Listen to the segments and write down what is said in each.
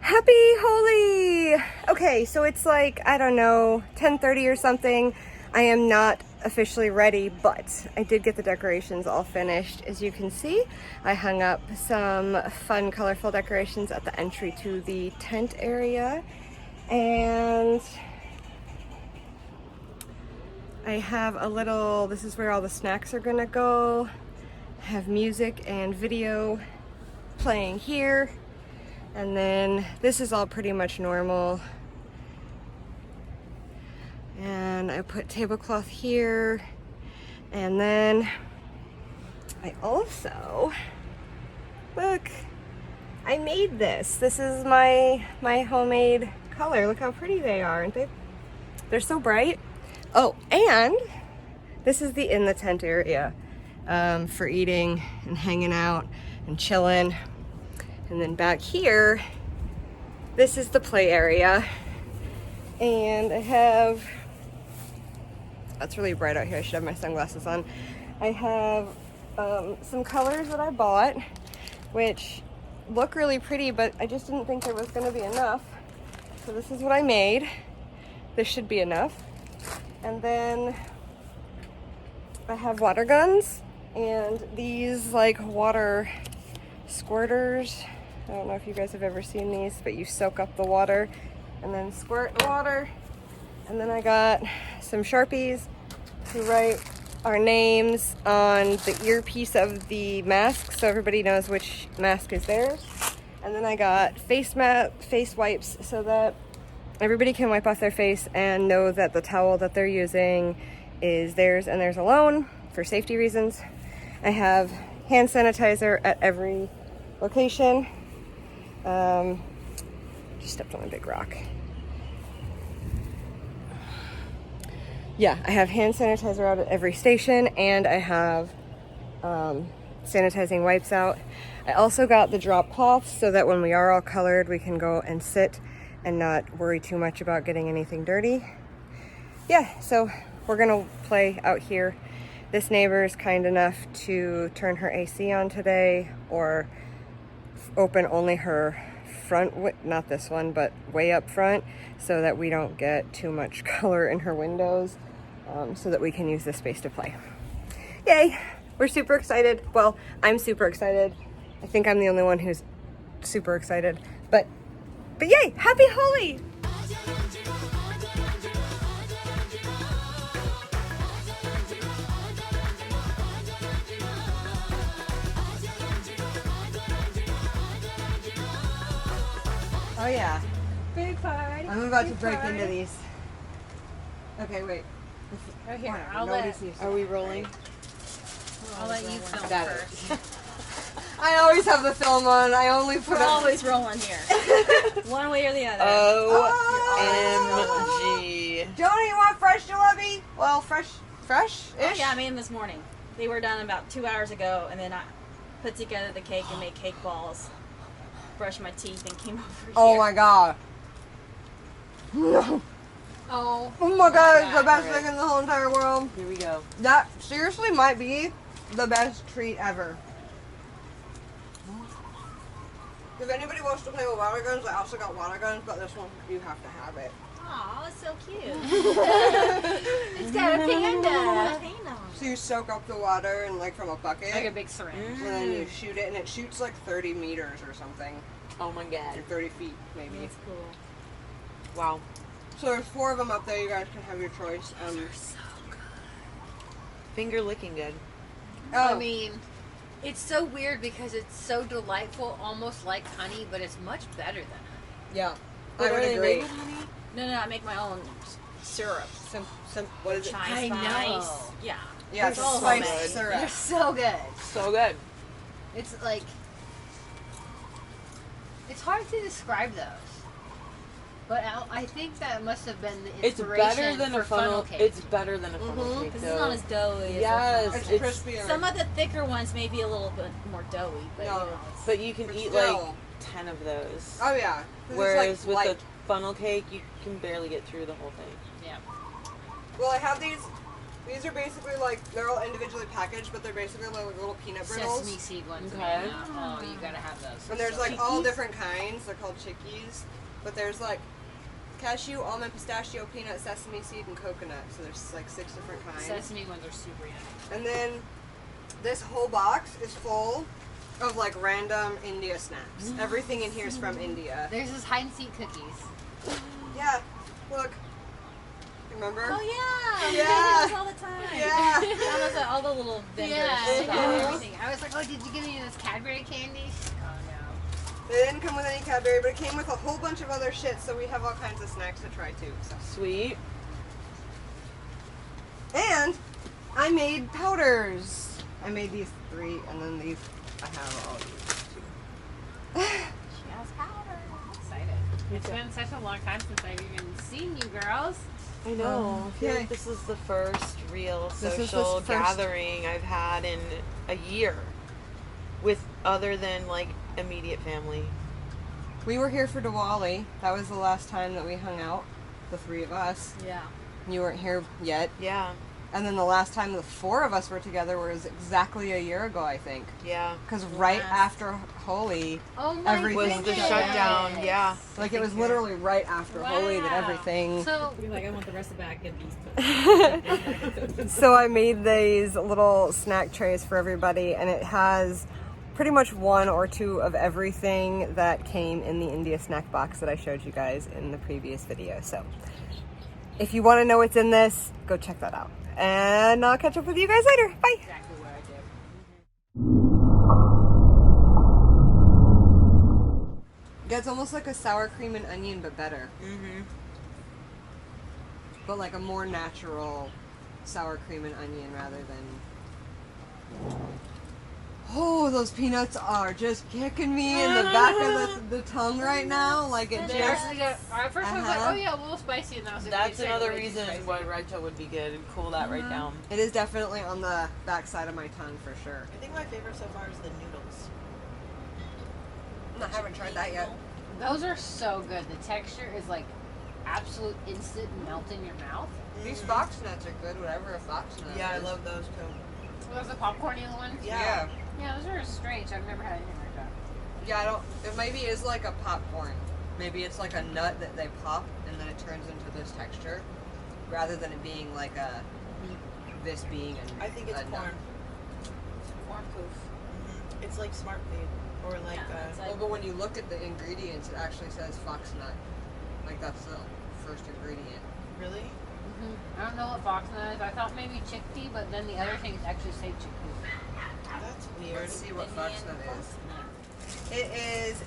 Happy Holi! Okay, so it's like, I don't know, 10:30 or something. I am not officially ready, but I did get the decorations all finished. As you can see, I hung up some fun, colorful decorations at the entry to the tent area. And I have a little, this is where all the snacks are gonna go. I have music and video playing here. And then this is all pretty much normal. And I put tablecloth here. And then I also, look, I made this. This is my homemade color. Look how pretty they are, aren't they? They're so bright. Oh, and this is the in the tent area for eating and hanging out and chilling. And then back here, this is the play area. And I have, it's really bright out here. I should have my sunglasses on. I have some colors that I bought, which look really pretty, but I just didn't think there was gonna be enough. So this is what I made. This should be enough. And then I have water guns and these like water squirters. I don't know if you guys have ever seen these, but you soak up the water and then squirt the water. And then I got some Sharpies to write our names on the earpiece of the mask so everybody knows which mask is theirs. And then I got face wipes so that everybody can wipe off their face and know that the towel that they're using is theirs and theirs alone for safety reasons. I have hand sanitizer at every location. Just stepped on a big rock. Yeah, I have hand sanitizer out at every station, and I have sanitizing wipes out. I also got the drop cloth so that when we are all colored, we can go and sit and not worry too much about getting anything dirty. Yeah, so we're gonna play out here. This neighbor is kind enough to turn her AC on today, or open only her front, not this one, but way up front, so that we don't get too much color in her windows, so that we can use this space to play. Yay! We're super excited. Well, I'm super excited. I think I'm the only one who's super excited, but yay! Happy Holi! Oh yeah. Big party. I'm about to break into these. Okay, wait. Oh, here. Are we rolling? I'll let you film Got first. it. I always have the film on. I only put We're always rolling here. One way or the other. OMG. Jonah, you want fresh jalebi? Well, fresh-ish? Oh, yeah, I made them this morning. They were done about 2 hours ago, and then I put together the cake and made cake balls. Brushed my teeth and came over here. Oh my god. Oh my god, it's the best thing in the whole entire world. Here we go. That seriously might be the best treat ever. If anybody wants to play with water guns, I also got water guns, but this one, you have to have it. Aw, it's so cute. It's got a panda. So you soak up the water and like from a bucket. Like a big syringe. And then you shoot it, and it shoots like 30 meters or something. Oh my god. Or 30 feet, maybe. That's cool. Wow. So there's 4 of them up there. You guys can have your choice. They're so good. Finger licking good. Oh. I mean, it's so weird because it's so delightful, almost like honey, but it's much better than honey. Yeah. But I would are they agree. made with honey? No, I make my own syrup. What is it? Chai I spice. know. Yeah. Yeah, it's They're all spiced homemade. syrup. They're so good. So good. It's like, it's hard to describe those. But I think that must have been the It's inspiration better than for a funnel cake. It's better than a funnel cake. This though. is not as doughy as Yes, a funnel It's cake. crispier. Some of the thicker ones may be a little bit more doughy, but No. you know, it's, But you can But eat still. like 10 of those. Oh yeah. 'Cause Whereas it's with like the light. funnel cake, you can barely get through the whole thing. yeah. Well, I have these These are basically like, they're all individually packaged, but they're basically like little peanut brittles. Sesame seed ones. Okay. Oh, you gotta have those. And there's like all different kinds. They're called chickies. But there's like cashew, almond, pistachio, peanut, sesame seed, and coconut. So there's like 6 different kinds. Sesame ones are super yummy. And then this whole box is full of like random India snacks. Everything in here is from India. There's this hide and seek cookies. Yeah, look. Remember? Oh yeah. Yeah. We do those all the time. Yeah. Down those at all the little vendors. Yeah, everything. I was like, oh, did you give me this Cadbury candy? Oh no. It didn't come with any Cadbury, but it came with a whole bunch of other shit, so we have all kinds of snacks to try too. So. Sweet. And I made powders. I made these 3, and then these, I have all these too. She has powder. I'm excited. It's been such a long time since I've even seen you girls. I know. I feel yeah. like this is the first real This is the social first- gathering I've had in a year, with other than like immediate family. We were here for Diwali. That was the last time that we hung out, the 3 of us. Yeah. You weren't here yet. Yeah. And then the last time the 4 of us were together was exactly a year ago, I think. Yeah. Because right Yes. after Holi, Oh my Everything Was goodness. the shutdown? Yeah. like it was literally right after Holi that Wow. everything. So, You're like, I want the rest of the bag at least. So I made these little snack trays for everybody, and it has pretty much 1 or 2 of everything that came in the India snack box that I showed you guys in the previous video. So if you want to know what's in this, go check that out. And I'll catch up with you guys later. Bye. exactly what I did. Yeah, it's almost like a sour cream and onion, but better. Mm-hmm. But like a more natural sour cream and onion rather than... Oh, those peanuts are just kicking me in the back of the tongue right now. Like it They just... actually got, at first I was like, Uh-huh. oh yeah, a little spicy, and I was like, That's wait a second, another way too reason spicy. why Raita would be good. Cool that right down. It is definitely on the back side of my tongue for sure. I think my favorite so far is the noodles. I haven't tried that yet. Those are so good. The texture is like absolute instant melt in your mouth. These fox nuts are good, whatever a fox nut Yeah, I is. love those too. Those are popcorny ones. Yeah. Yeah, those are strange. I've never had anything like that. Yeah, I don't... It maybe is like a popcorn. Maybe it's like a nut that they pop and then it turns into this texture. Rather than it being like a... This being a I think it's a nut. corn. Corn poof. It's like smart food or like Yeah, it's Well, but when you look at the ingredients, it actually says fox nut. Like that's the first ingredient. really. I don't know what foxnut is. I thought maybe chickpea, but then the other things actually say chickpea. That's weird. Let's see what Indian fox nut is. foxnut. It is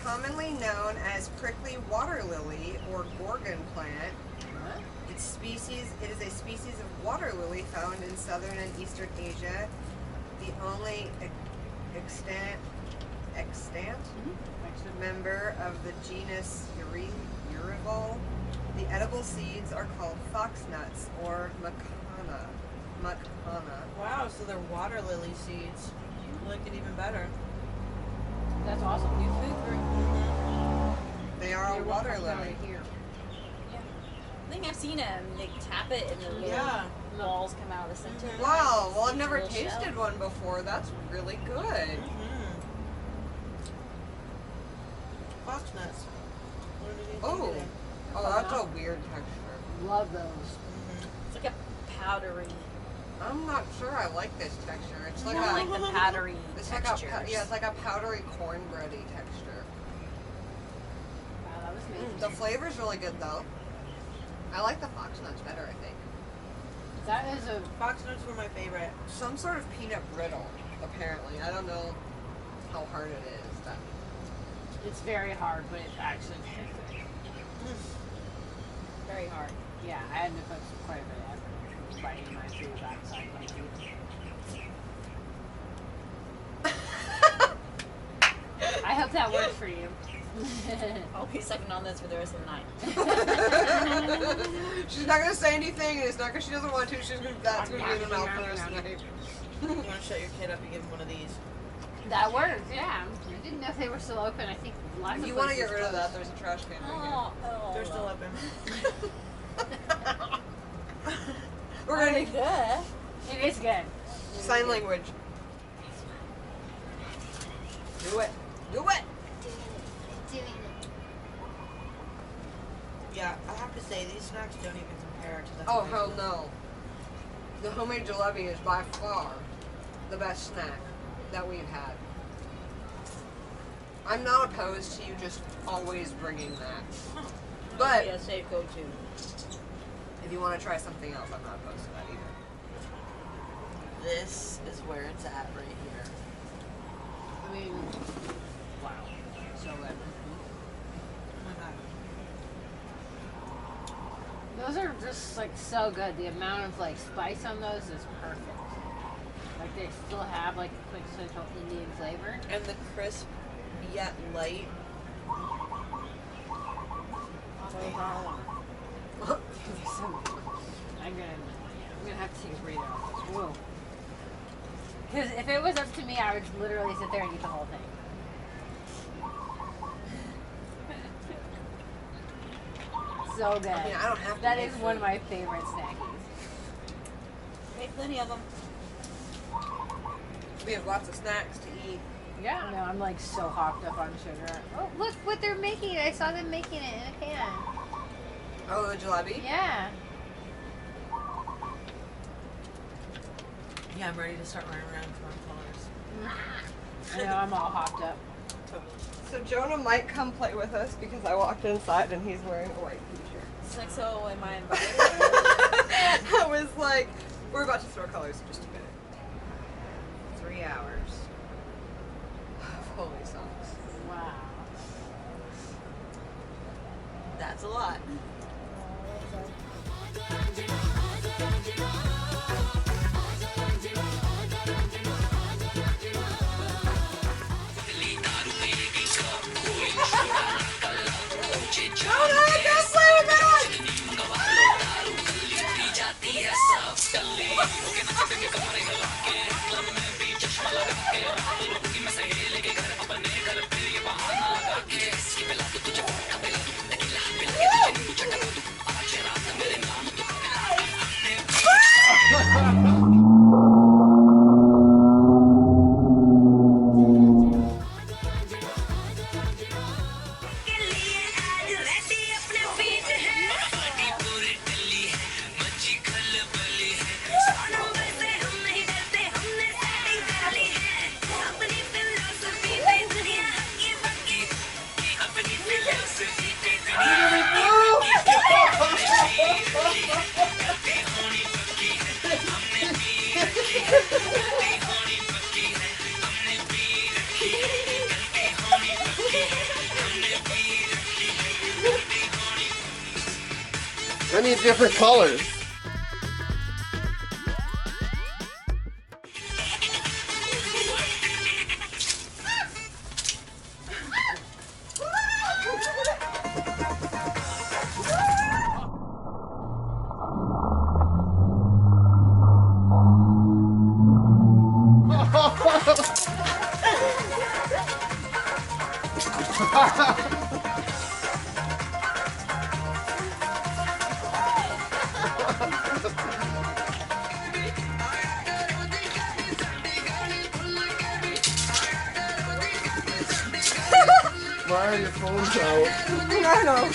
commonly known as prickly water lily or gorgon plant. What? It is a species of water lily found in southern and eastern Asia. The only extant member of the genus Urival. The edible seeds are called foxnuts or makana. Wow, so they're water lily seeds. I like it even better. That's awesome. New food group. They are a You're water welcome down lily. here. I think I've seen them. They tap it and the little Yeah. balls come out of the center. Wow, well I've never Little shell. tasted one before. That's really good. Fox nuts. What did you think Oh, of them? oh, that's a weird texture. Love those. It's like a powdery. I'm not sure I like this texture. It's like I a, don't like the powdery it's like textures. yeah, it's like a powdery cornbready texture. Wow, that was amazing. The flavor's really good though. I like the fox nuts better, I think. That is a Fox nuts were my favorite. Some sort of peanut brittle, apparently. I don't know how hard it is. But it's very hard, but it's actually very good. Very hard. Yeah, I had to put quite a bit of effort biting my food outside my teeth. I hope that works for you. I'll be sucking on this for the rest of the night. she's not gonna say anything, and it's not because she doesn't want to. She's gonna that's gonna be in her mouth for the rest of the night. You want to shut your kid up and give him one of these? That works, yeah. I didn't know if they were still open. I think lots If of you want to get places rid of that, closed. there's a trash can right Oh, They're still open. here. We're gonna need good. It is good. sign language. Do it. Do it. Yeah, I have to say these snacks don't even compare to the. Oh homemade hell ones. no. The homemade jalebi is by far the best snack that we've had. I'm not opposed to you just always bringing that. But Be a safe go-to. if you want to try something else, I'm not opposed to that either. This is where it's at right here. I mean, wow. So good. Oh my god. Those are just like so good. The amount of like spice on those is perfect. Like they still have like a quintessential Indian flavor. And the crisp yet light. I'm gonna have to take a breather on this. Whoa. Because if it was up to me, I would literally sit there and eat the whole thing. So good. I mean, I don't have to That make is one of food. my favorite snackies. Make plenty of them. We have lots of snacks to eat. Yeah. No, I'm like so hopped up on sugar. Oh, look what they're making. I saw them making it in a can. Oh, the jalebi? Yeah. Yeah, I'm ready to start running around throwing colors. I know, I'm all hopped up. Totally. So Jonah might come play with us because I walked inside and he's wearing a white t-shirt. It's like, so am I invited? I was like, we're about to throw colors in just a minute. 3 hours of Holi songs. Wow. That's a lot. I need different colors. Why are your phones out? I know.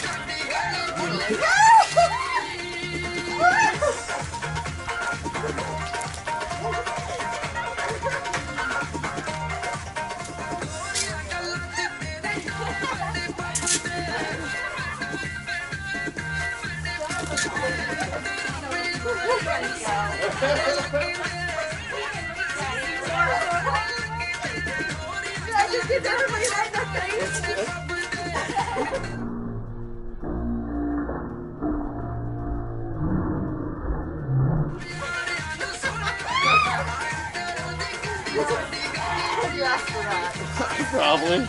Probably.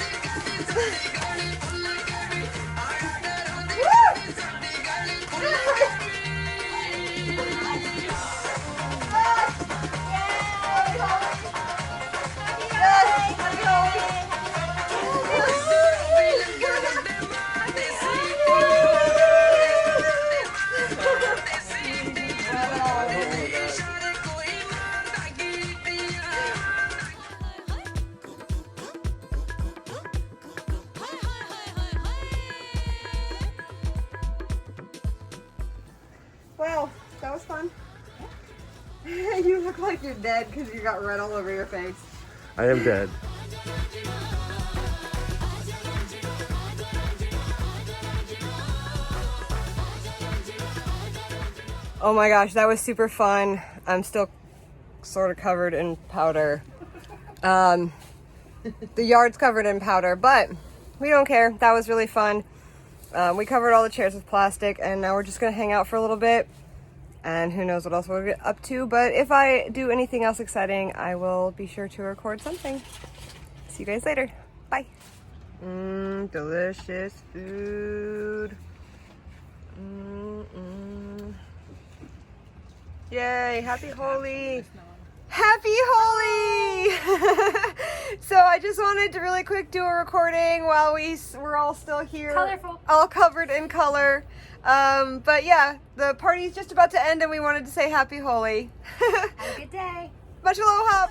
Well, that was fun. You look like you're dead because you got red all over your face. I am dead. Oh my gosh, that was super fun. I'm still sort of covered in powder. The yard's covered in powder, but we don't care. That was really fun. We covered all the chairs with plastic, and now we're just gonna hang out for a little bit. And who knows what else we'll get up to. But if I do anything else exciting, I will be sure to record something. See you guys later. Bye. Delicious food. Yay, happy Holi. Happy Holi! So I just wanted to really quick do a recording while we're all still here. Colorful. All covered in color. But yeah, the party's just about to end and we wanted to say happy Holi. Have a good day. Much aloha.